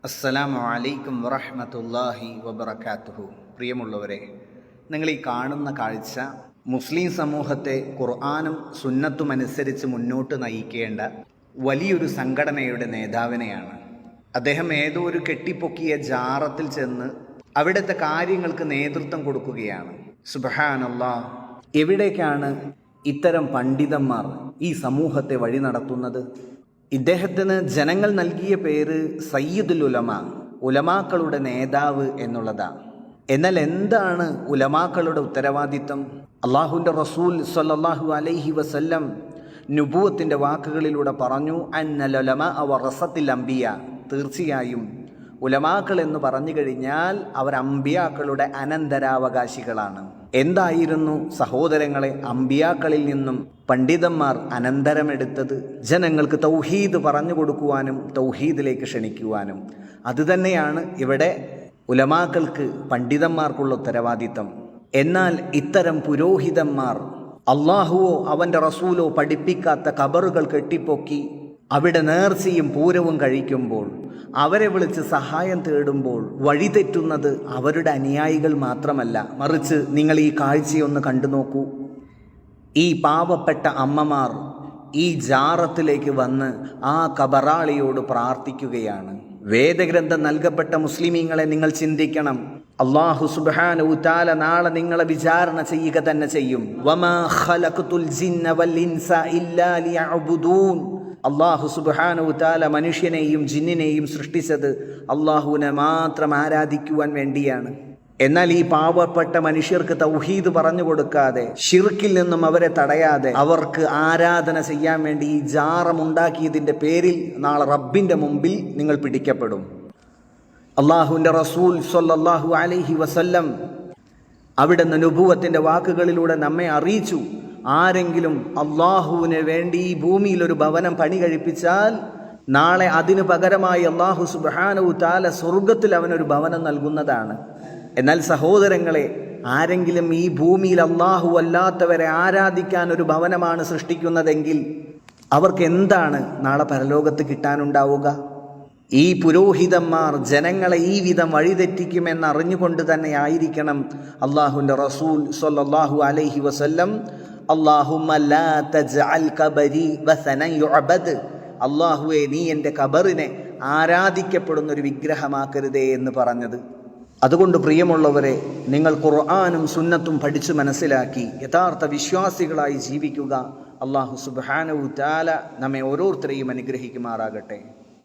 അസ്സലാമു അലൈക്കും വറഹ്മത്തുള്ളാഹി വബറകാതുഹു. പ്രിയമുള്ളവരെ, നിങ്ങൾ ഈ കാണുന്ന കാഴ്ച മുസ്ലിം സമൂഹത്തെ ഖുർആനും സുന്നത്തും അനുസരിച്ച് മുന്നോട്ട് നയിക്കേണ്ട വലിയൊരു സംഘടനയുടെ നേതാവിനെയാണ്. അദ്ദേഹം ഏതോ ഒരു കെട്ടിപ്പൊക്കിയ ജാറത്തിൽ ചെന്ന് അവിടുത്തെ കാര്യങ്ങൾക്ക് നേതൃത്വം കൊടുക്കുകയാണ്. സുബ്ഹാനല്ലാഹ്, എവിടേക്കാണ് ഇത്തരം പണ്ഡിതന്മാർ ഈ സമൂഹത്തെ വഴി നടത്തുന്നത്? ഇദ്ദേഹത്തിന് ജനങ്ങൾ നൽകിയ പേര് സയ്യിദുൽ ഉലമ, ഉലമാക്കളുടെ നേതാവ് എന്നുള്ളതാണ്. എന്നാൽ എന്താണ് ഉലമാക്കളുടെ ഉത്തരവാദിത്തം? അള്ളാഹുവിൻ്റെ റസൂൽ സ്വല്ലല്ലാഹു അലൈഹി വസല്ലം നുബുവത്തിൻ്റെ വാക്കുകളിലൂടെ പറഞ്ഞു, അന്നൽ ഉലമാ വറസത്തുൽ അംബിയ. തീർച്ചയായും ഉലമാക്കൾ എന്ന് പറഞ്ഞു കഴിഞ്ഞാൽ അവർ അമ്പിയാക്കളുടെ അനന്തരാവകാശികളാണ്. എന്തായിരുന്നു സഹോദരങ്ങളെ അമ്പിയാക്കളിൽ നിന്നും പണ്ഡിതന്മാർ അനന്തരമെടുത്തത്? ജനങ്ങൾക്ക് തൗഹീദ് പറഞ്ഞു കൊടുക്കുവാനും തൗഹീദിലേക്ക് ക്ഷണിക്കുവാനും. അതുതന്നെയാണ് ഇവിടെ ഉലമാക്കൾക്ക്, പണ്ഡിതന്മാർക്കുള്ള ഉത്തരവാദിത്തം. എന്നാൽ ഇത്തരം പുരോഹിതന്മാർ അള്ളാഹുവോ അവൻ്റെ റസൂലോ പഠിപ്പിക്കാത്ത ഖബറുകൾ കെട്ടിപ്പൊക്കി അവിടെ നേർച്ചയും പൂരവും കഴിക്കുമ്പോൾ, അവരെ വിളിച്ച് സഹായം തേടുമ്പോൾ വഴിതെറ്റുന്നത് അവരുടെ അനുയായികൾ മാത്രമല്ല, മറിച്ച് നിങ്ങൾ ഈ കാഴ്ചയൊന്ന് കണ്ടു നോക്കൂ. ഈ പാവപ്പെട്ട അമ്മമാർ ഈ ജാറത്തിലേക്ക് വന്ന് ആ ഖബറാളിയോട് പ്രാർത്ഥിക്കുകയാണ്. വേദഗ്രന്ഥം നൽകപ്പെട്ട മുസ്ലിമീങ്ങളെ നിങ്ങൾ ചിന്തിക്കണം. അല്ലാഹു സുബ്ഹാനഹു തആല നാളെ നിങ്ങളെ വിചാരണ ചെയ്യുക തന്നെ ചെയ്യും. വമാ ഖലഖതുൽ ജിന്ന വൽ ഇൻസ ഇല്ലാ ലിയഅ്ബുദൂൻ. അല്ലാഹു സുബ്ഹാനഹു തആല മനുഷ്യനെയും ജിന്നിനെയും സൃഷ്ടിച്ചത് അല്ലാഹുവിനെ മാത്രം ആരാധിക്കുവാൻ വേണ്ടിയാണ്. എന്നാൽ ഈ പാവപ്പെട്ട മനുഷ്യർക്ക് തൗഹീദ് പറഞ്ഞു കൊടുക്കാതെ, ശിർക്കിൽ നിന്നും അവരെ തടയാതെ, അവർക്ക് ആരാധന ചെയ്യാൻ വേണ്ടി ഈ ജാറമുണ്ടാക്കിയതിൻ്റെ പേരിൽ നാളെ റബ്ബിൻ്റെ മുമ്പിൽ നിങ്ങൾ പിടിക്കപ്പെടും. അള്ളാഹുവിൻ്റെ റസൂൽ സ്വല്ലല്ലാഹു അലൈഹി വസല്ലം അവിടുന്ന് നുബുവത്തിൻ്റെ വാക്കുകളിലൂടെ നമ്മെ അറിയിച്ചു, ആരെങ്കിലും അള്ളാഹുവിന് വേണ്ടി ഈ ഭൂമിയിൽ ഒരു ഭവനം പണി കഴിപ്പിച്ചാൽ നാളെ അതിന് പകരമായി അള്ളാഹു സുബ്ഹാനഹു തആല സ്വർഗത്തിൽ അവനൊരു ഭവനം നൽകുന്നതാണ്. എന്നാൽ സഹോദരങ്ങളെ, ആരെങ്കിലും ഈ ഭൂമിയിൽ അള്ളാഹു അല്ലാത്തവരെ ആരാധിക്കാൻ ഒരു ഭവനമാണ് സൃഷ്ടിക്കുന്നതെങ്കിൽ അവർക്ക് എന്താണ് നാളെ പരലോകത്ത് കിട്ടാനുണ്ടാവുക? ഈ പുരോഹിതന്മാർ ജനങ്ങളെ ഈ വിധം വഴിതെറ്റിക്കുമെന്ന് അറിഞ്ഞുകൊണ്ട് തന്നെ ആയിരിക്കണം അള്ളാഹുവിൻ്റെ റസൂൽ സ്വല്ലല്ലാഹു അലൈഹി വസല്ലം അല്ലാഹുമ്മ ലാ തജ്അൽ ഖബരി വസനൻ യുഅബദ്. അള്ളാഹുവേ, നീ എൻ്റെ ഖബറിനെ ആരാധിക്കപ്പെടുന്ന ഒരു വിഗ്രഹമാക്കരുതേ എന്ന് പറഞ്ഞത്. അതുകൊണ്ട് പ്രിയമുള്ളവരെ, നിങ്ങൾ ഖുർആനും സുന്നത്തും പഠിച്ചു മനസ്സിലാക്കി യഥാർത്ഥ വിശ്വാസികളായി ജീവിക്കുക. അല്ലാഹു സുബ്ഹാനഹു തആല നമ്മെ ഓരോരുത്തരെയും അനുഗ്രഹിക്കുമാറാകട്ടെ.